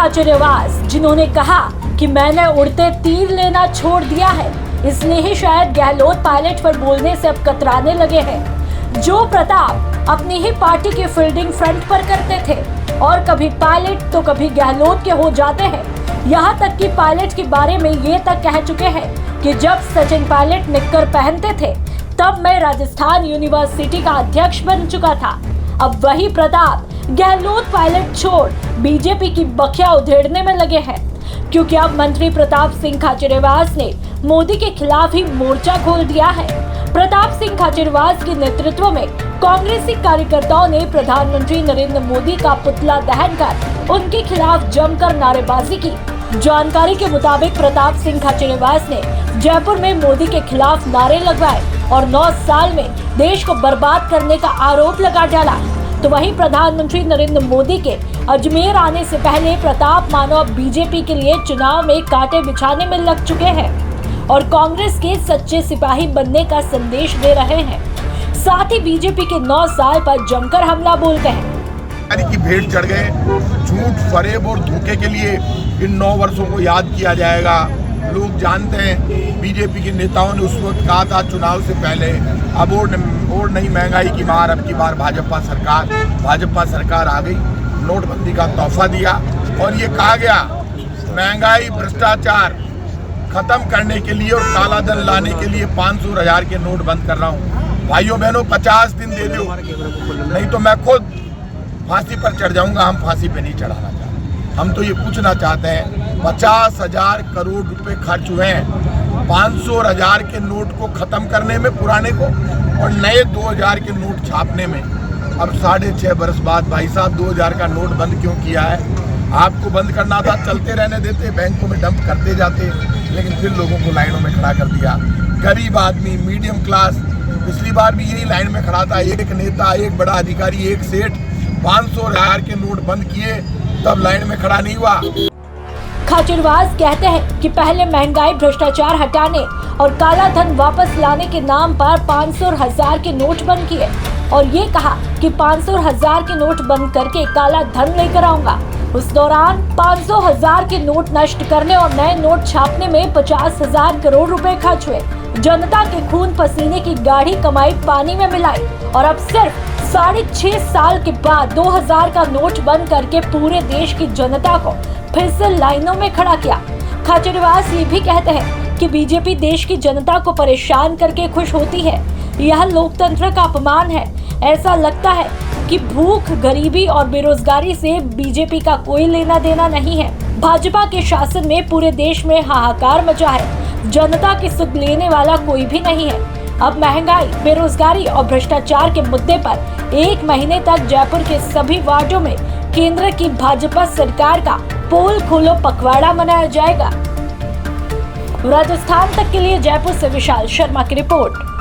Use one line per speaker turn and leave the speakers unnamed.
खाचरियावास, जिन्होंने कहा कि मैंने उड़ते तीर लेना छोड़ दिया है, इसलिए ही शायद गहलोत पायलट पर बोलने से अब कतराने लगे हैं। जो प्रताप अपनी ही पार्टी के फील्डिंग फ्रंट पर करते थे और कभी पायलट तो कभी गहलोत के हो जाते हैं। यहाँ तक कि पायलट के बारे में ये तक कह चुके हैं कि जब सचिन पायलट निक्कर पहनते थे तब मैं राजस्थान यूनिवर्सिटी का अध्यक्ष बन चुका था। अब वही प्रताप गहलोत पायलट छोड़ बीजेपी की बखिया उधेड़ने में लगे हैं, क्योंकि अब मंत्री प्रताप सिंह खाचरियावास ने मोदी के खिलाफ ही मोर्चा खोल दिया है। प्रताप सिंह खाचरियावास के नेतृत्व में कांग्रेसी कार्यकर्ताओं ने प्रधानमंत्री नरेंद्र मोदी का पुतला दहन कर उनके खिलाफ जमकर नारेबाजी की। जानकारी के मुताबिक प्रताप सिंह खाचरियावास ने जयपुर में मोदी के खिलाफ नारे लगवाए और 9 साल में देश को बर्बाद करने का आरोप लगा डाला। तो वहीं प्रधानमंत्री नरेंद्र मोदी के अजमेर आने से पहले प्रताप मानो अब बीजेपी के लिए चुनाव में कांटे बिछाने में लग चुके हैं और कांग्रेस के सच्चे सिपाही बनने का संदेश दे रहे हैं। साथ ही बीजेपी के 9 साल पर जमकर हमला बोलते हैं
की भेंट चढ़ गए। झूठ, फरेब और धोखे के लिए इन 9 वर्षों को याद किया जाएगा। लोग जानते हैं बीजेपी के नेताओं ने उस वक्त कहा था चुनाव से पहले अब और नहीं महंगाई की मार, अब की बार भाजपा सरकार आ गई। नोटबंदी का तोहफा दिया और ये कहा गया महंगाई भ्रष्टाचार खत्म करने के लिए और काला धन लाने के लिए 500,000 के नोट बंद कर रहा हूँ। भाइयों बहनों 50 दिन दे दो, नहीं तो मैं खुद फांसी पर चढ़ जाऊंगा। हम फांसी पे नहीं चढ़ाना चाहते। हम तो ये पूछना चाहते हैं 50,000 करोड़ रुपए खर्च हुए हैं 500,000 के नोट को खत्म करने में, पुराने को, और नए 2,000 के नोट छापने में। अब 6.5 बरस बाद भाई साहब 2,000 का नोट बंद क्यों किया है? आपको बंद करना था, चलते रहने देते, बैंकों में डंप करते जाते, लेकिन फिर लोगों को लाइनों में खड़ा कर दिया। गरीब आदमी, मीडियम क्लास, पिछली बार भी यही लाइन में खड़ा था। एक नेता, एक बड़ा अधिकारी, एक सेठ 500,000 के नोट बंद किए तब लाइन में खड़ा नहीं हुआ।
खाचरियावास कहते हैं कि पहले महंगाई, भ्रष्टाचार हटाने और काला धन वापस लाने के नाम पर 500,000 के नोट बंद किए और ये कहा कि 500,000 के नोट बंद करके काला धन लेकर आऊंगा। उस दौरान 500,000 के नोट नष्ट करने और नए नोट छापने में 50,000 करोड़ रुपए खर्च हुए। जनता के खून पसीने की गाढ़ी कमाई पानी में मिलाई और अब सिर्फ 6.5 साल के बाद 2,000 का नोट बंद करके पूरे देश की जनता को फिर से लाइनों में खड़ा किया। खाचरियावास ये भी कहते हैं कि बीजेपी देश की जनता को परेशान करके खुश होती है। यह लोकतंत्र का अपमान है। ऐसा लगता है कि भूख, गरीबी और बेरोजगारी से बीजेपी का कोई लेना देना नहीं है। भाजपा के शासन में पूरे देश में हाहाकार मचा है। जनता की सुध लेने वाला कोई भी नहीं है। अब महंगाई, बेरोजगारी और भ्रष्टाचार के मुद्दे पर 1 महीने तक जयपुर के सभी वार्डों में केंद्र की भाजपा सरकार का पोल खोलो पखवाड़ा मनाया जाएगा। राजस्थान तक के लिए जयपुर से विशाल शर्मा की रिपोर्ट।